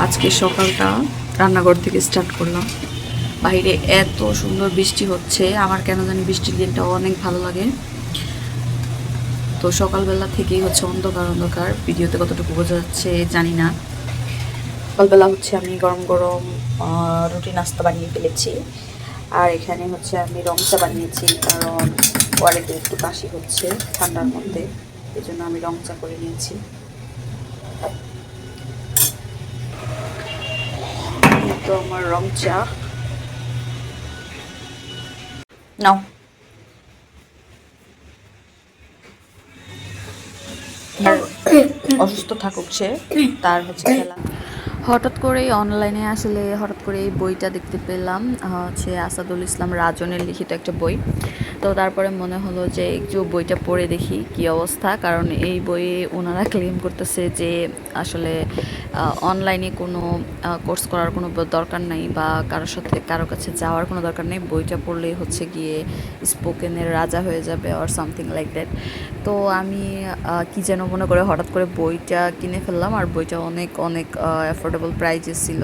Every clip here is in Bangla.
আজকে সকালটা রান্নাঘর থেকে স্টার্ট করলাম। বাইরে এত সুন্দর বৃষ্টি হচ্ছে, আমার কেন জানি বৃষ্টির দিনটা অনেক ভালো লাগে। তো সকালবেলা থেকেই হচ্ছে অন্ধকার অন্ধকার, ভিডিওতে কতটুকু বোঝা যাচ্ছে জানি না। সকালবেলা হচ্ছে আমি গরম গরম রুটি নাস্তা বানিয়ে ফেলেছি। আর এখানে হচ্ছে আমি রং চা বানিয়েছি, কারণ ওয়ারিতে একটু কাশি হচ্ছে ঠান্ডার মধ্যে, এই জন্য আমি রং চা করে নিয়েছি। তো আমার রং চা নাও। আর অসুস্থ থাকুক সে, তার হচ্ছে খেলা। হঠাৎ করেই অনলাইনে আসলে হঠাৎ করে এই বইটা দেখতে পেলাম, হচ্ছে আসাদুল ইসলাম রাজনের লিখিত একটা বই। তো তারপরে মনে হলো যে একটু বইটা পড়ে দেখি কি অবস্থা, কারণ এই বইয়ে ওনারা ক্লেম করতেছে যে আসলে অনলাইনে কোনো কোর্স করার কোনো দরকার নেই, বা কারো কাছে যাওয়ার কোনো দরকার নেই। বইটা পড়লেই হচ্ছে গিয়ে স্পোকেনের রাজা হয়ে যাবে অর সামথিং লাইক দ্যাট। তো আমি কি যেন মনে করে হঠাৎ করে বইটা কিনে ফেললাম, আর বইটা অনেক অনেক অ্যাফোর্ডেবল প্রাইজে ছিল।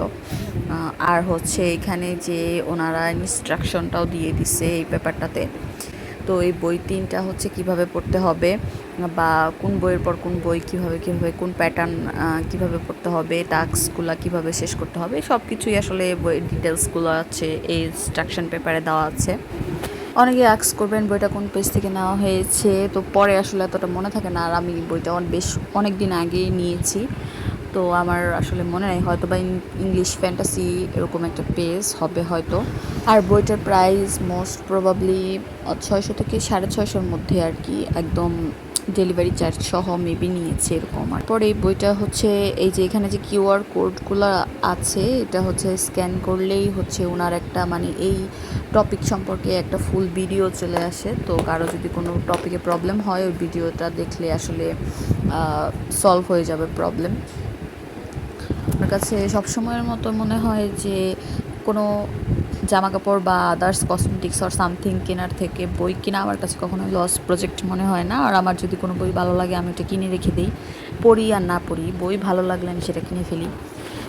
আর হচ্ছে এখানে যে ওনারা ইনস্ট্রাকশনটাও দিয়ে দিছে এই পেপারটাতে। তো এই বই তিনটা হচ্ছে কিভাবে পড়তে হবে, বা কোন বইয়ের পর কোন বই কীভাবে কোন প্যাটার্ন কীভাবে পড়তে হবে, টাস্কগুলো কীভাবে শেষ করতে হবে, সব কিছুই আসলে বইয়ের ডিটেলসগুলো আছে এই ইনস্ট্রাকশন পেপারে দেওয়া আছে। অনেকে আক্স করবেন বইটা কোন পেজ থেকে নেওয়া হয়েছে, তো পরে আসলে এতটা মনে থাকে না। আর আমি বইটা বেশ অনেক দিন আগেই নিয়েছি, তো আমার আসলে মনে নেই, হয়তো বা ইংলিশ ফ্যান্টাসি এরকম একটা পেজ হবে হয়তো। আর বইটার প্রাইস মোস্ট প্রবাবলি 600 থেকে 650-র মধ্যে আর কি, একদম ডেলিভারি চার্জ সহ মেবি নিয়েছে এরকম। আর পরে এই বইটা হচ্ছে এই যে এখানে যে কিউআর কোডগুলো আছে, এটা হচ্ছে স্ক্যান করলেই হচ্ছে ওনার একটা মানে এই টপিক সম্পর্কে একটা ফুল ভিডিও চলে আসে। তো কারো যদি কোনো টপিকে প্রবলেম হয়, ওই ভিডিওটা দেখলে আসলে সলভ হয়ে যাবে প্রবলেম। আমার কাছে সবসময়ের মতো মনে হয় যে কোনো জামা কাপড় বা আদার্স কসমেটিক্স অর সামথিং কেনার থেকে বই কেনা আমার কাছে কখনোই লস প্রজেক্ট মনে হয় না। আর আমার যদি কোনো বই ভালো লাগে আমি এটা কিনে রেখে দিই, পড়ি আর না পড়ি, বই ভালো লাগলে আমি সেটা কিনে ফেলি।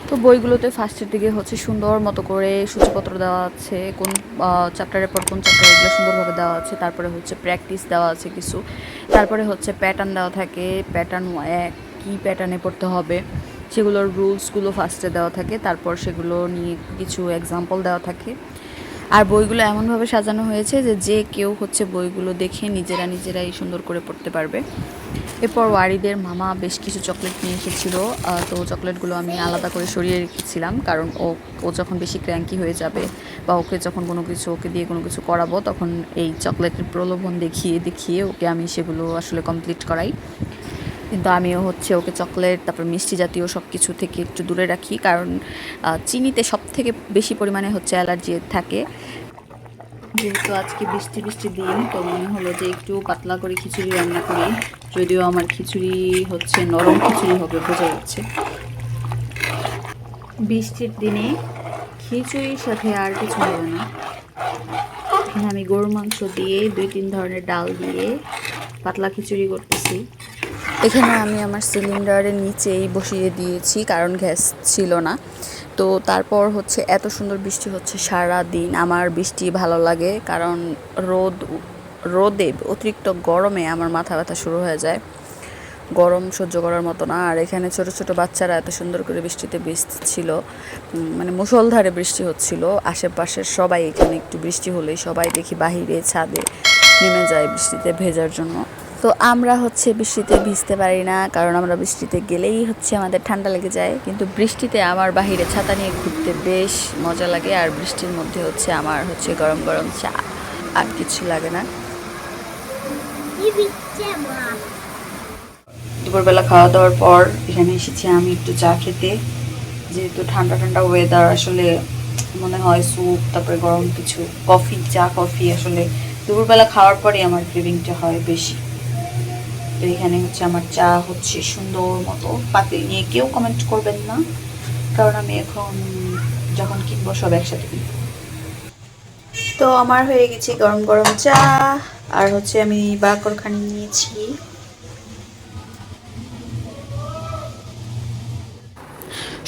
তো বইগুলোতে ফার্স্টের দিকে হচ্ছে সুন্দর মতো করে সূচিপত্র দেওয়া আছে, কোন চ্যাপ্টারের পর কোন চ্যাপ্টার, এগুলো সুন্দরভাবে দেওয়া আছে। তারপরে হচ্ছে প্র্যাকটিস দেওয়া আছে কিছু, তারপরে হচ্ছে প্যাটার্ন দেওয়া থাকে, প্যাটার্ন কী প্যাটার্নে পড়তে হবে সেগুলোর রুলসগুলো ফার্স্টে দেওয়া থাকে, তারপর সেগুলো নিয়ে কিছু এক্সাম্পল দেওয়া থাকে। আর বইগুলো এমনভাবে সাজানো হয়েছে যে যে কেউ হচ্ছে বইগুলো দেখে নিজেরাই সুন্দর করে পড়তে পারবে। এরপর ওয়ারিদের মামা বেশ কিছু চকলেট নিয়ে এসেছিলো, তো চকলেটগুলো আমি আলাদা করে সরিয়ে রেখেছিলাম, কারণ ও যখন বেশি ক্র্যাঙ্কি হয়ে যাবে বা ওকে যখন ওকে দিয়ে কোনো কিছু করাবো, তখন এই চকলেটের প্রলোভন দেখিয়ে ওকে আমি সেগুলো আসলে কমপ্লিট করাই। কিন্তু আমিও হচ্ছে ওকে চকলেট তারপর মিষ্টি জাতীয় সব কিছু থেকে একটু দূরে রাখি, কারণ চিনিতে সব থেকে বেশি পরিমাণে হচ্ছে অ্যালার্জি থাকে। যেহেতু আজকে বৃষ্টি দিন, তো মনে হলো যে একটু পাতলা করে খিচুড়ি রান্না করি, যদিও আমার খিচুড়ি হচ্ছে নরম খিচুড়ি হবে বোঝা যাচ্ছে। বৃষ্টির দিনে খিচুড়ির সাথে আর কিছু হবে না। এখানে আমি গরুর মাংস দিয়ে 2-3 ধরনের ডাল দিয়ে পাতলা খিচুড়ি করতেছি। এখানে আমি আমার সিলিন্ডারের নিচেই বসিয়ে দিয়েছি, কারণ গ্যাস ছিল না। তো তারপর হচ্ছে এত সুন্দর বৃষ্টি হচ্ছে সারা দিন। আমার বৃষ্টি ভালো লাগে, কারণ রোদে অতিরিক্ত গরমে আমার মাথা ব্যথা শুরু হয়ে যায়, গরম সহ্য করার মতো না। আর এখানে ছোট ছোট বাচ্চারা এত সুন্দর করে বৃষ্টিতে ভিজছিল, মানে মুষলধারে বৃষ্টি হচ্ছিল। আশেপাশের সবাই, এখানে একটু বৃষ্টি হলেই সবাই দেখি বাহিরে ছাদে নেমে যায় বৃষ্টিতে ভেজার জন্য। তো আমরা হচ্ছে বৃষ্টিতে ভিজতে পারি না, কারণ আমরা বৃষ্টিতে গেলেই হচ্ছে আমাদের ঠান্ডা লেগে যায়। কিন্তু বৃষ্টিতে আমার বাহিরে ছাতা নিয়ে ঘুরতে বেশ মজা লাগে, আর বৃষ্টির মধ্যে হচ্ছে আমার হচ্ছে গরম গরম চা, আর কিছু লাগে না। দুপুরবেলা খাওয়া দাওয়ার পর এখানে এসেছি আমি একটু চা খেতে, যেহেতু ঠান্ডা ঠান্ডা ওয়েদার, আসলে মনে হয় স্যুপ তারপরে গরম কিছু কফি আসলে দুপুরবেলা খাওয়ার পরে আমার ক্রেভিংটা হয় বেশি। তো এখানে হচ্ছে আমার চা হচ্ছে সুন্দর মতো পাতিল নিয়ে, কেউ কমেন্ট করবেন না, কারণ আমি এখন যখন কিনবো সব একসাথে কিনবো। তো আমার হয়ে গেছে গরম গরম চা, আর হচ্ছে আমি বাকরখানি নিয়েছি।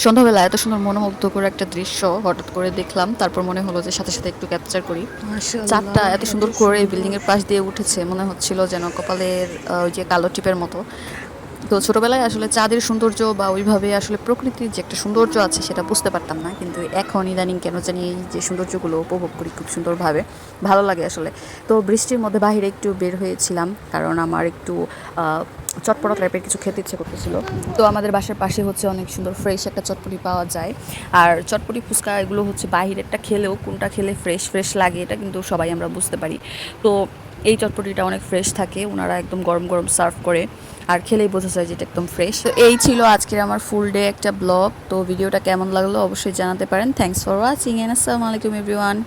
সন্ধ্যাবেলা এত সুন্দর মনোমুগ্ধকর একটা দৃশ্য হঠাৎ করে দেখলাম, তারপর মনে হলো যে সাথে সাথে একটু ক্যাপচার করি। চাঁদটা এত সুন্দর করে বিল্ডিং এর পাশ দিয়ে উঠেছে, মনে হচ্ছিল যেন কপালের ওই যে কালো টিপের মতো। তো ছোটবেলায় আসলে চাঁদের সৌন্দর্য বা ওইভাবে আসলে প্রকৃতির যে একটা সৌন্দর্য আছে সেটা বুঝতে পারতাম না, কিন্তু এখন ইদানিং কেন জানি এই যে সৌন্দর্যগুলো উপভোগ করি খুব সুন্দরভাবে, ভালো লাগে আসলে। তো বৃষ্টির মধ্যে বাইরে একটু বের হয়েছিলাম, কারণ আমার একটু চটপটা টাইপের কিছু খেতে ইচ্ছে করতেছিল। তো আমাদের বাসার পাশে হচ্ছে অনেক সুন্দর ফ্রেশ একটা চটপটি পাওয়া যায়। আর চটপটি ফুচকা এগুলো হচ্ছে বাইরেরটা খেলেও কোনটা খেলে ফ্রেশ ফ্রেশ লাগে এটা কিন্তু সবাই আমরা বুঝতে পারি। তো এই চটপটিটা অনেক ফ্রেশ থাকে, ওনারা একদম গরম গরম সার্ভ করে, আর খেলেই বোঝা যায় যেটা একদম ফ্রেশ। তো এই ছিল আজকের আমার ফুল ডে একটা ব্লগ। তো ভিডিওটা কেমন লাগলো অবশ্যই জানাতে পারেন। থ্যাংকস ফর ওয়াচিং এন্ড আসসালামু আলাইকুম এভরিওয়ান।